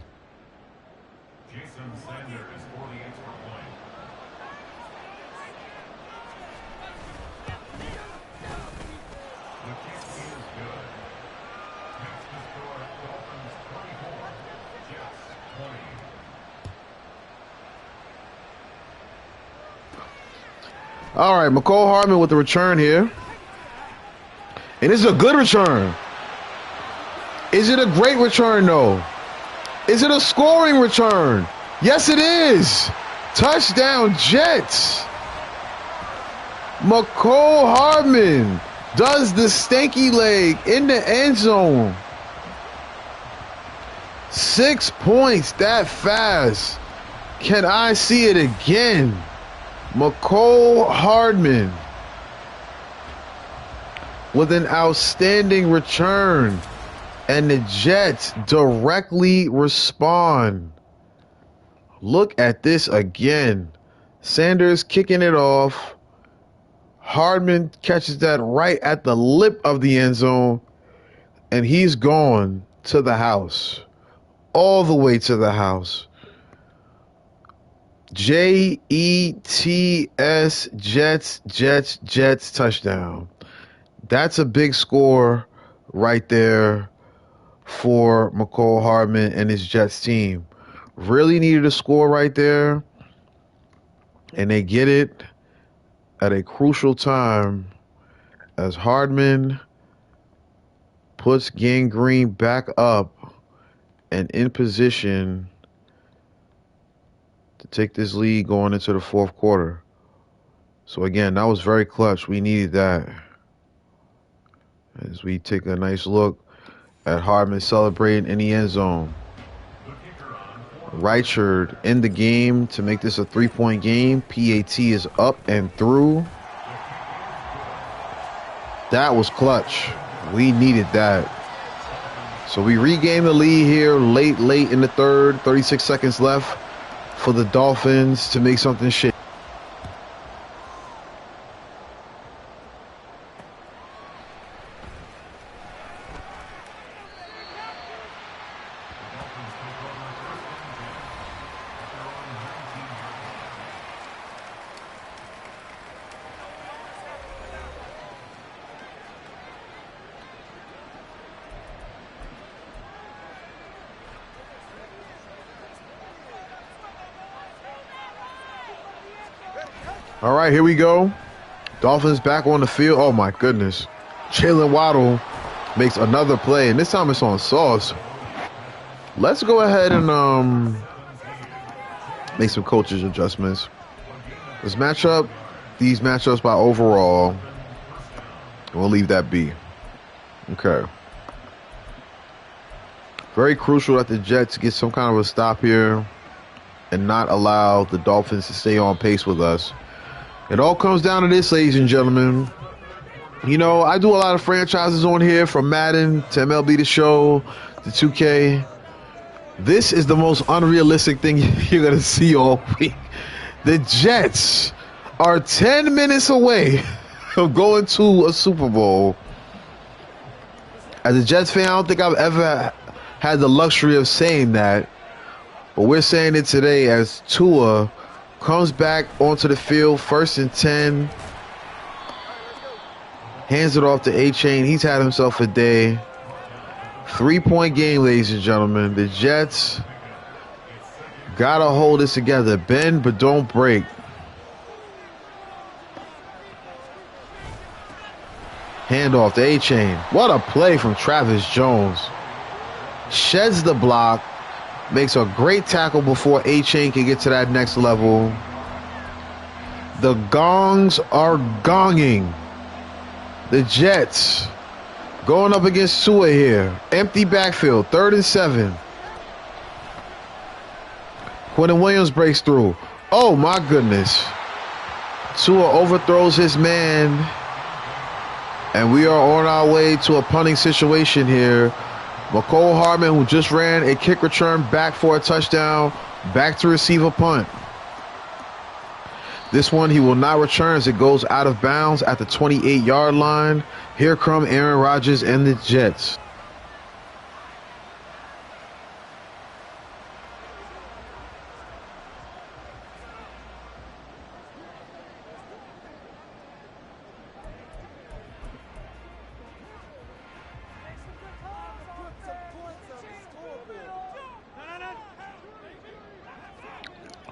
All right, McCall Hardman with the return here. And this is a good return. Is it a great return, though? Is it a scoring return? Yes, it is. Touchdown, Jets. McCall Hardman does the stanky leg in the end zone. 6 points that fast. Can I see it again? McCall Hardman with an outstanding return, and the Jets directly respond. Look at this again. Sanders kicking it off. Hardman catches that right at the lip of the end zone, and he's gone to the house, all the way to the house. Jets, Jets, touchdown. That's a big score right there for McCall Hardman and his Jets team. Really needed a score right there, and they get it at a crucial time as Hardman puts Gang Green back up and in position to take this lead going into the fourth quarter. So again, that was very clutch. We needed that. As we take a nice look at Hardman celebrating in the end zone. Reichard in the game to make this a 3-point game. PAT is up and through. That was clutch. We needed that. So we regain the lead here late in the third. 36 seconds left for the Dolphins to make something shake. All right, here we go. Dolphins back on the field. Oh, my goodness. Jalen Waddle makes another play, and this time it's on Sauce. Let's go ahead and make some coaches adjustments. These matchups by overall. We'll leave that be. Okay. Very crucial that the Jets get some kind of a stop here and not allow the Dolphins to stay on pace with us. It all comes down to this, ladies and gentlemen. You know, I do a lot of franchises on here, from Madden to MLB The Show to 2K. This is the most unrealistic thing you're going to see all week. The Jets are 10 minutes away from going to a Super Bowl. As a Jets fan, I don't think I've ever had the luxury of saying that. But we're saying it today as Tua comes back onto the field, 1st and 10. Hands it off to A-Chain. He's had himself a day. 3-point game, ladies and gentlemen. The Jets gotta hold this together. Bend, but don't break. Handoff to A-Chain. What a play from Travis Jones. Sheds the block. Makes a great tackle before A-Chain can get to that next level. The gongs are gonging. The Jets going up against Tua here. Empty backfield, 3rd and 7. Quentin Williams breaks through. Oh, my goodness. Tua overthrows his man. And we are on our way to a punting situation here. McCole Hardman, who just ran a kick return back for a touchdown, back to receive a punt. This one he will not return as it goes out of bounds at the 28-yard line. Here come Aaron Rodgers and the Jets.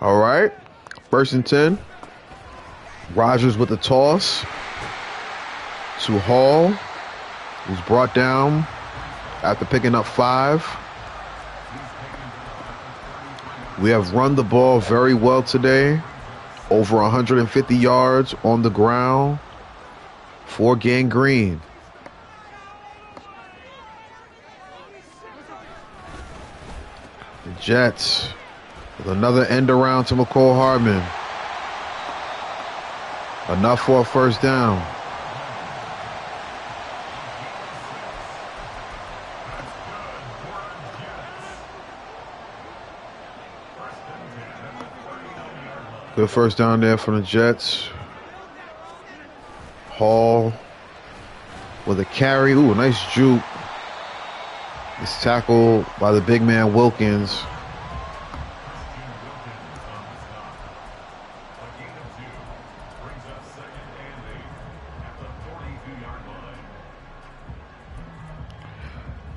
All right, 1st and 10. Rodgers with the toss to Hall, who's brought down after picking up 5. We have run the ball very well today. Over 150 yards on the ground for Gang Green. The Jets with another end around to McCole Hardman. Enough for a 1st down. Good 1st down there from the Jets. Hall with a carry. Ooh, nice juke. It's tackled by the big man Wilkins.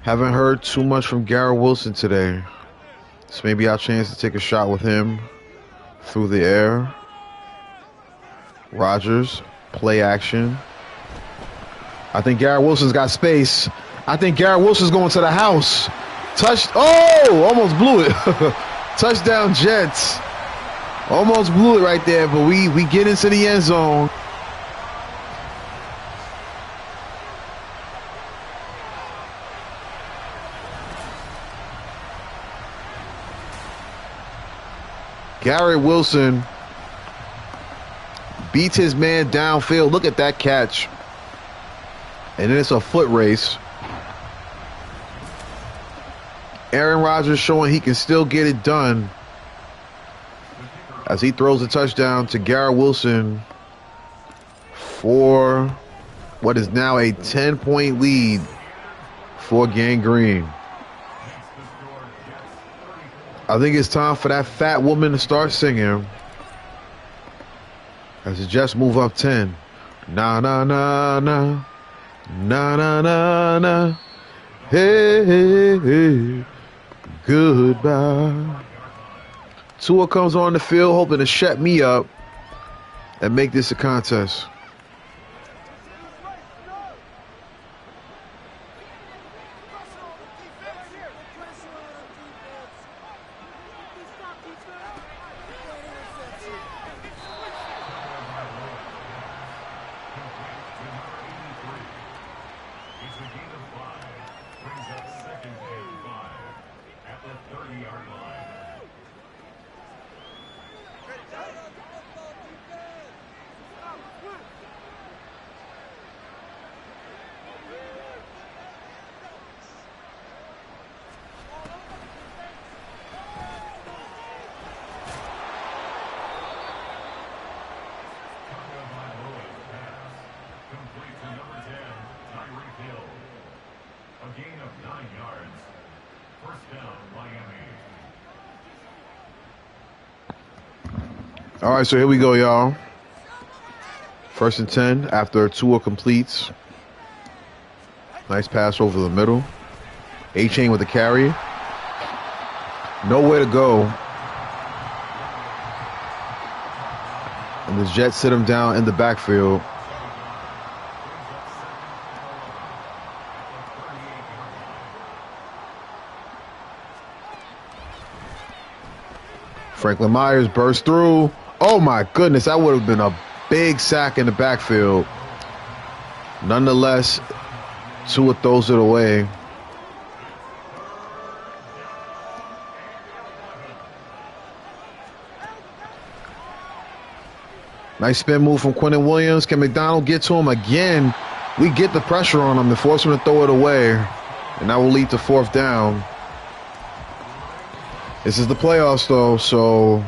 Haven't heard too much from Garrett Wilson today. This may be our chance to take a shot with him through the air. Rodgers, play action. I think Garrett Wilson's got space. I think Garrett Wilson's going to the house. Oh, almost blew it. Touchdown Jets. Almost blew it right there, but we get into the end zone. Garrett Wilson beats his man downfield. Look at that catch. And then it's a foot race. Aaron Rodgers showing he can still get it done as he throws a touchdown to Garrett Wilson for what is now a 10-point lead for Gang Green. I think it's time for that fat woman to start singing as the Jets move up 10. Na na na na, na na na na, hey, hey, hey. Goodbye. Tua comes on the field hoping to shut me up and make this a contest. A gain of 9 yards. First down, Miami. All right, so here we go, y'all. First and 10 after Tua completes. Nice pass over the middle. A-Chain with the carry. Nowhere to go. And the Jets sit him down in the backfield. Franklin Myers burst through. Oh my goodness, that would have been a big sack in the backfield. Nonetheless, Tua throws it away. Nice spin move from Quentin Williams. Can McDonald get to him again? We get the pressure on him and force him to throw it away. And that will lead to fourth down. This is the playoffs, though, so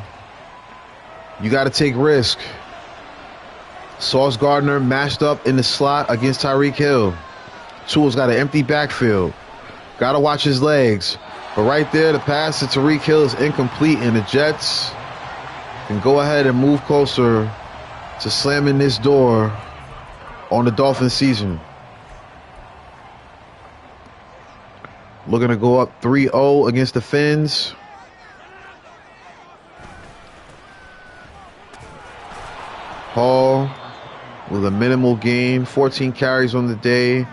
you got to take risk. Sauce Gardner matched up in the slot against Tyreek Hill. Tua's got an empty backfield. Got to watch his legs. But right there, the pass to Tyreek Hill is incomplete, and the Jets can go ahead and move closer to slamming this door on the Dolphins season. Looking to go up 3-0 against the Fins. Hall with a minimal gain, 14 carries on the day.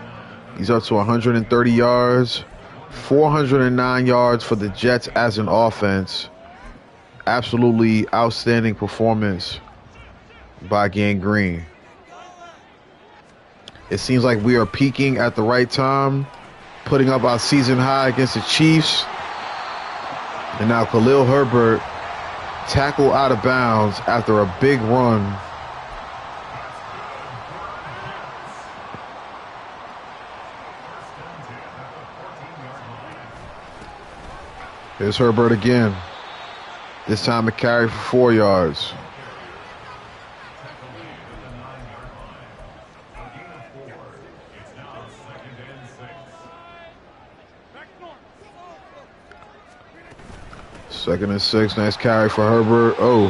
He's up to 130 yards, 409 yards for the Jets as an offense. Absolutely outstanding performance by Gang Green. It seems like we are peaking at the right time, putting up our season high against the Chiefs. And now Khalil Herbert tackled out of bounds after a big run. Here's Herbert again. This time a carry for 4 yards. Second and 6. Nice carry for Herbert. Oh.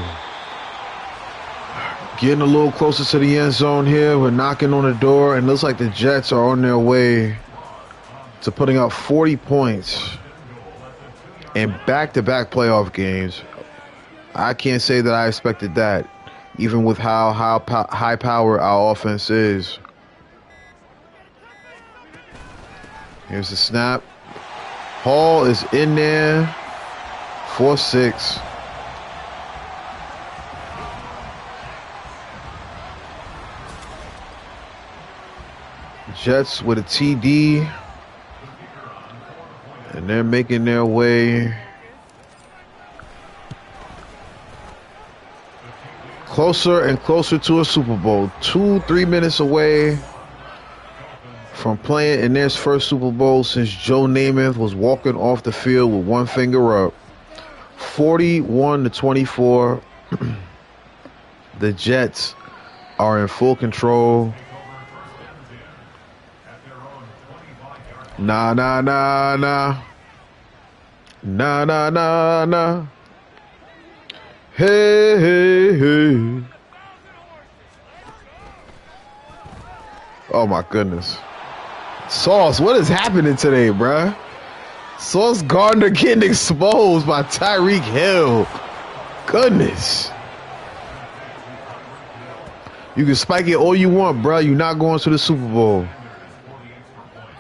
Getting a little closer to the end zone here. We're knocking on the door, and it looks like the Jets are on their way to putting up 40 points in back-to-back playoff games. I can't say that I expected that, even with how high power our offense is. Here's the snap. Hall is in there for 6. Jets with a TD. And they're making their way closer and closer to a Super Bowl. 2-3 minutes away from playing in their first Super Bowl since Joe Namath was walking off the field with one finger up. 41-24. The Jets are in full control. Nah. Hey. Oh my goodness. Sauce, what is happening today, bruh? Sauce Gardner getting exposed by Tyreek Hill. Goodness. You can spike it all you want, bruh. You're not going to the Super Bowl.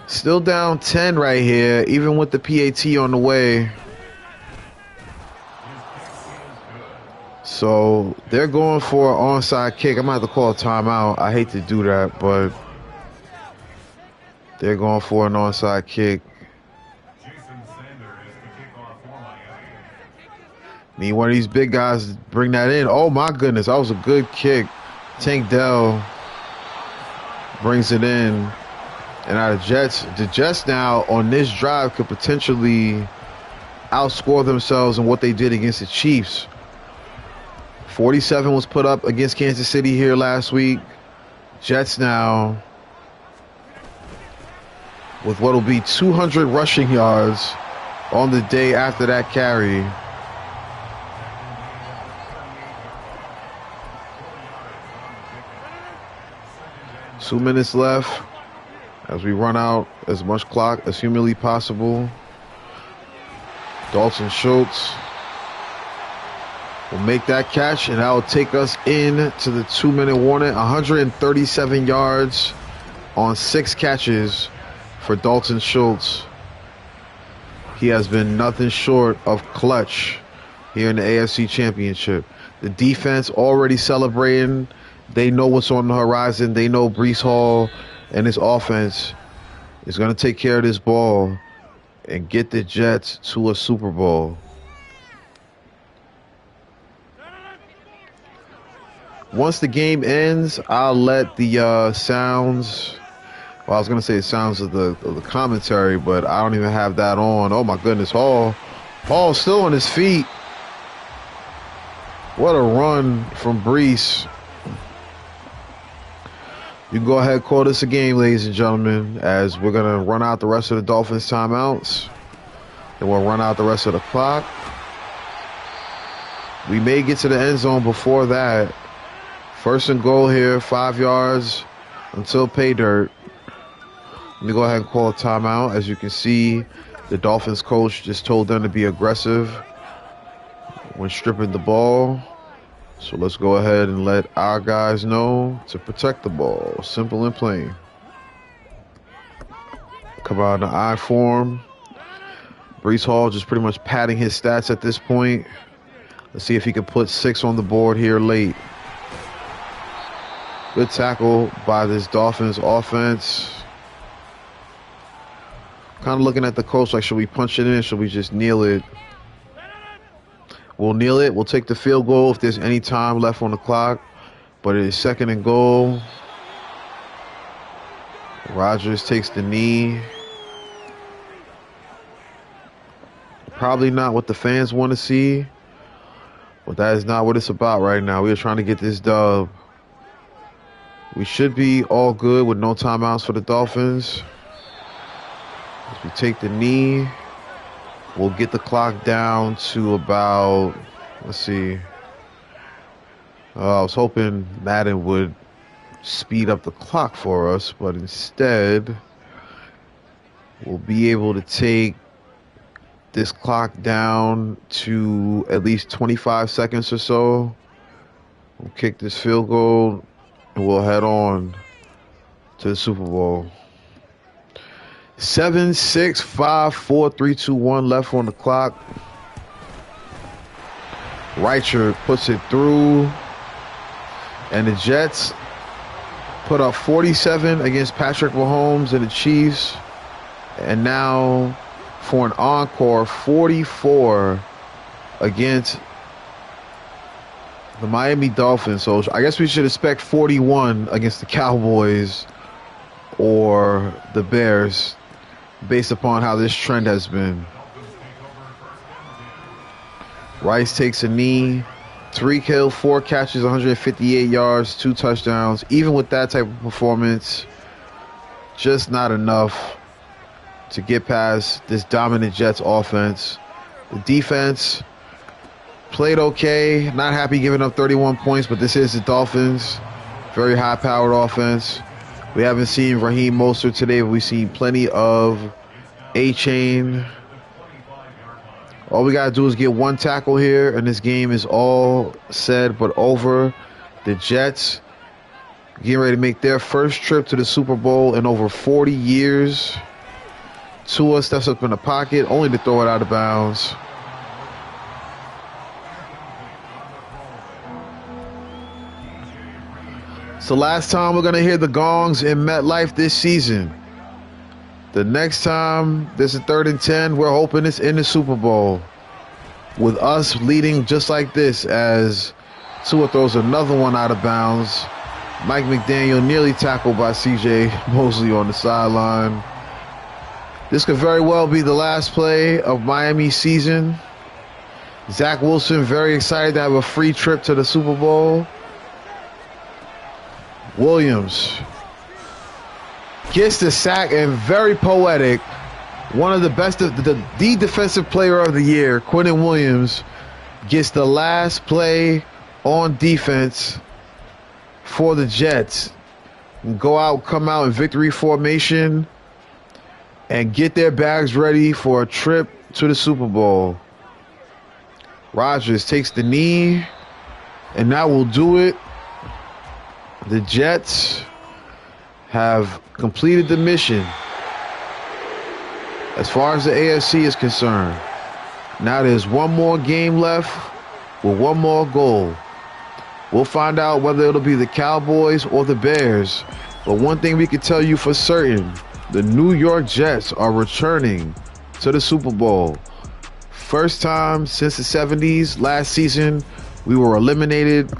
Still down 10 right here, even with the PAT on the way. So they're going for an onside kick. I'm going to have to call a timeout. I hate to do that, but they're going for an onside kick. Need one of these big guys to bring that in. Oh, my goodness. That was a good kick. Tank Dell brings it in. And now the Jets now on this drive could potentially outscore themselves in what they did against the Chiefs. 47 was put up against Kansas City here last week. Jets now with what will be 200 rushing yards on the day after that carry. Two minutes left as we run out as much clock as humanly possible. Dalton Schultz will make that catch, and that will take us in to the 2-minute warning. 137 yards on 6 catches for Dalton Schultz. He has been nothing short of clutch here in the AFC Championship. The defense already celebrating. They know what's on the horizon. They know Breece Hall and his offense is going to take care of this ball and get the Jets to a Super Bowl. Once the game ends, I'll let the sounds. Well, I was going to say sounds of the commentary, but I don't even have that on. Oh, my goodness. Hall's still on his feet. What a run from Breece. You can go ahead and call this a game, ladies and gentlemen, as we're going to run out the rest of the Dolphins' timeouts. And we'll run out the rest of the clock. We may get to the end zone before that. First and goal here, 5 yards until pay dirt. Let me go ahead and call a timeout. As you can see, the Dolphins coach just told them to be aggressive when stripping the ball. So let's go ahead and let our guys know to protect the ball. Simple and plain. Come out in the I form. Breece Hall just pretty much padding his stats at this point. Let's see if he can put 6 on the board here late. Good tackle by this Dolphins offense. Kind of looking at the coach like, should we punch it in? Should we just kneel it? We'll kneel it. We'll take the field goal if there's any time left on the clock. But it is second and goal. Rodgers takes the knee. Probably not what the fans want to see. But that is not what it's about right now. We are trying to get this dub. We should be all good with no timeouts for the Dolphins. As we take the knee, we'll get the clock down to about, let's see. I was hoping Madden would speed up the clock for us, but instead, we'll be able to take this clock down to at least 25 seconds or so. We'll kick this field goal and we'll head on to the Super Bowl. 7, 6, 5, 4, 3, 2, 1 left on the clock. Reicher puts it through. And the Jets put up 47 against Patrick Mahomes and the Chiefs. And now for an encore, 44 against the Miami Dolphins. So I guess we should expect 41 against the Cowboys or the Bears based upon how this trend has been. Rice takes a knee. Tyreek Hill, 4 catches, 158 yards, 2 touchdowns. Even with that type of performance, just not enough to get past this dominant Jets offense. The defense played okay. Not happy giving up 31 points, but this is the Dolphins. Very high-powered offense. We haven't seen Raheem Mostert today, but we've seen plenty of A-Chain. All we got to do is get one tackle here, and this game is all said but over. The Jets getting ready to make their first trip to the Super Bowl in over 40 years. Tua steps up in the pocket, only to throw it out of bounds. It's the last time we're going to hear the gongs in MetLife this season. The next time there's a 3rd and 10, we're hoping it's in the Super Bowl. With us leading just like this as Tua throws another one out of bounds. Mike McDaniel nearly tackled by C.J. Mosley on the sideline. This could very well be the last play of Miami's season. Zach Wilson very excited to have a free trip to the Super Bowl. Williams gets the sack and very poetic. One of the best, the defensive player of the year, Quinnen Williams, gets the last play on defense for the Jets. Come out in victory formation and get their bags ready for a trip to the Super Bowl. Rodgers takes the knee, and that will do it. The Jets have completed the mission as far as the AFC is concerned. Now there's one more game left with one more goal. We'll find out whether it'll be the Cowboys or the Bears. But one thing we can tell you for certain, the New York Jets are returning to the Super Bowl. First time since the 70s. Last season, we were eliminated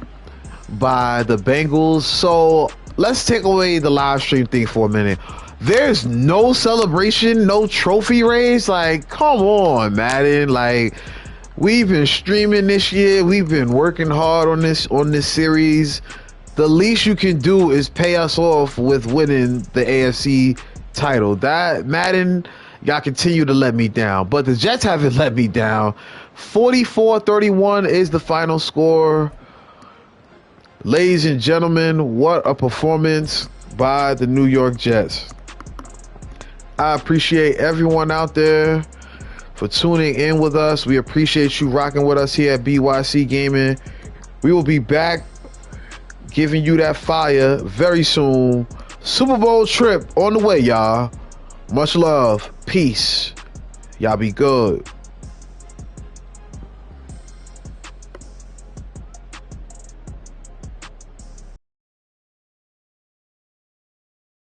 by the Bengals. So let's take away the live stream thing for a minute. There's no celebration, no trophy raise. Like, come on, Madden. Like, we've been streaming this year. We've been working hard on this series. The least you can do is pay us off with winning the AFC title. That Madden, y'all continue to let me down, but the Jets haven't let me down. 44-31 is the final score. Ladies and gentlemen, what a performance by the New York Jets. I appreciate everyone out there for tuning in with us. We appreciate you rocking with us here at BYC Gaming. We will be back giving you that fire very soon. Super Bowl trip on the way, y'all. Much love. Peace. Y'all be good.